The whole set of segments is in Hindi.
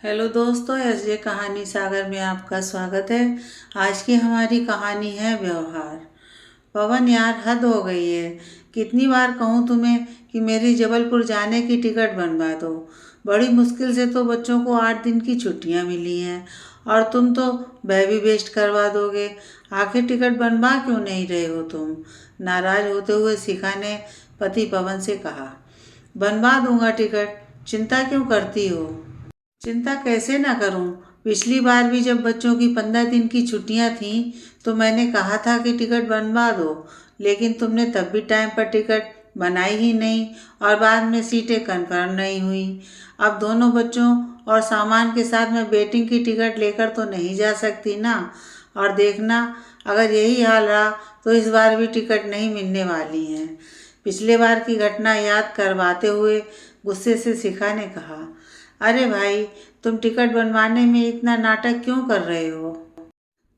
हेलो दोस्तों, एसजे कहानी सागर में आपका स्वागत है। आज की हमारी कहानी है व्यवहार। पवन यार, हद हो गई है। कितनी बार कहूँ तुम्हें कि मेरी जबलपुर जाने की टिकट बनवा दो। बड़ी मुश्किल से तो बच्चों को 8 दिन की छुट्टियाँ मिली हैं और तुम तो वह भी वेस्ट करवा दोगे। आखिर टिकट बनवा क्यों नहीं रहे हो तुम? नाराज होते हुए शिखा ने पति पवन से कहा। बनवा दूंगा टिकट, चिंता क्यों करती हो? चिंता कैसे ना करूं? पिछली बार भी जब बच्चों की 15 दिन की छुट्टियां थीं तो मैंने कहा था कि टिकट बनवा दो, लेकिन तुमने तब भी टाइम पर टिकट बनाई ही नहीं और बाद में सीटें कंफर्म नहीं हुई। अब दोनों बच्चों और सामान के साथ मैं वेटिंग की टिकट लेकर तो नहीं जा सकती ना। और देखना, अगर यही हाल रहा तो इस बार भी टिकट नहीं मिलने वाली हैं। पिछले बार की घटना याद करवाते हुए गुस्से से शिखा ने कहा। अरे भाई, तुम टिकट बनवाने में इतना नाटक क्यों कर रहे हो?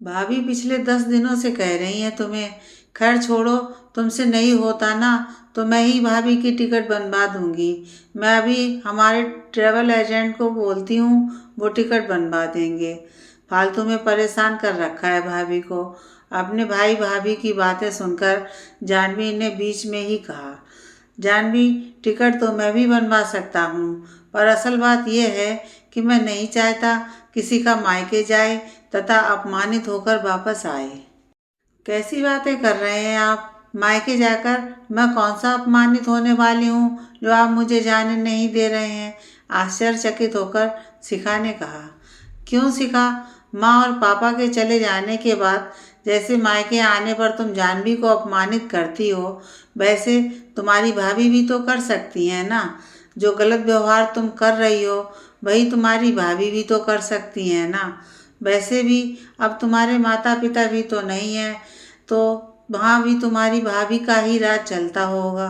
भाभी पिछले 10 दिनों से कह रही हैं तुम्हें। खैर छोड़ो, तुमसे नहीं होता ना तो मैं ही भाभी की टिकट बनवा दूंगी। मैं अभी हमारे ट्रैवल एजेंट को बोलती हूँ, वो टिकट बनवा देंगे। फालतू में परेशान कर रखा है भाभी को। अपने भाई भाभी की बातें सुनकर जानवी ने बीच में ही कहा। जानवी, टिकट तो मैं भी बनवा सकता हूँ, पर असल बात यह है कि मैं नहीं चाहता किसी का मायके जाए तथा अपमानित होकर वापस आए। कैसी बातें कर रहे हैं आप? मायके जाकर मैं कौन सा अपमानित होने वाली हूँ जो आप मुझे जाने नहीं दे रहे हैं? आश्चर्यचकित होकर शिखा ने कहा। क्यों शिखा? माँ और पापा के चले जाने के बाद जैसे मायके आने पर तुम जानवी को अपमानित करती हो, वैसे तुम्हारी भाभी भी तो कर सकती है ना। जो गलत व्यवहार तुम कर रही हो वही तुम्हारी भाभी भी तो कर सकती है ना। वैसे भी अब तुम्हारे माता पिता भी तो नहीं है, तो वहाँ भी तुम्हारी भाभी का ही राज चलता होगा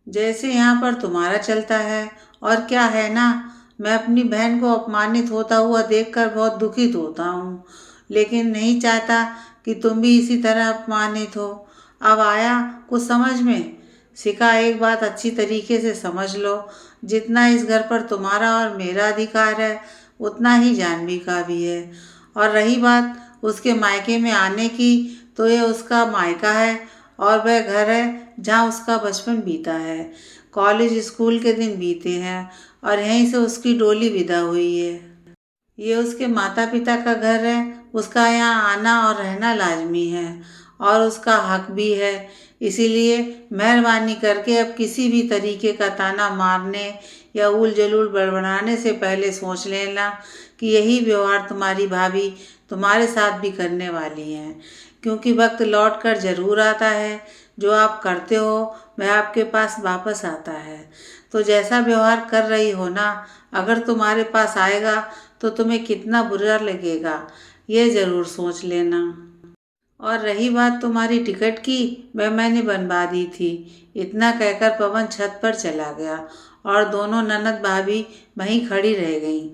जैसे यहाँ पर तुम्हारा चलता है। और क्या है ना, मैं अपनी बहन को अपमानित होता हुआ देखकर बहुत दुखित होता हूँ, लेकिन नहीं चाहता कि तुम भी इसी तरह अपमानित हो। अब आया कुछ समझ में? शिखा, एक बात अच्छी तरीके से समझ लो, जितना इस घर पर तुम्हारा और मेरा अधिकार है उतना ही जानवी का भी है। और रही बात उसके मायके में आने की, तो ये उसका मायका है और वह घर है जहाँ उसका बचपन बीता है, कॉलेज स्कूल के दिन बीते हैं और यहीं से उसकी डोली विदा हुई है। ये उसके माता पिता का घर है, उसका यहाँ आना और रहना लाजमी है और उसका हक भी है। इसीलिए मेहरबानी करके अब किसी भी तरीके का ताना मारने या उल जलूल बड़बड़ाने से पहले सोच लेना कि यही व्यवहार तुम्हारी भाभी तुम्हारे साथ भी करने वाली हैं, क्योंकि वक्त लौट कर ज़रूर आता है। जो आप करते हो वह आपके पास वापस आता है। तो जैसा व्यवहार कर रही हो ना, अगर तुम्हारे पास आएगा तो तुम्हें कितना बुरा लगेगा, ये ज़रूर सोच लेना। और रही बात तुम्हारी टिकट की, वह मैंने बनवा दी थी। इतना कहकर पवन छत पर चला गया और दोनों ननद भाभी वहीं खड़ी रह गईं।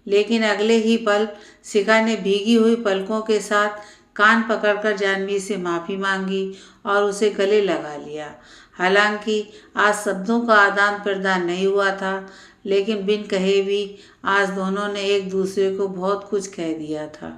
लेकिन अगले ही पल शिखा ने भीगी हुई पलकों के साथ कान पकड़कर जानवी से माफ़ी मांगी और उसे गले लगा लिया। हालांकि आज शब्दों का आदान प्रदान नहीं हुआ था, लेकिन बिन कहे भी आज दोनों ने एक दूसरे को बहुत कुछ कह दिया था।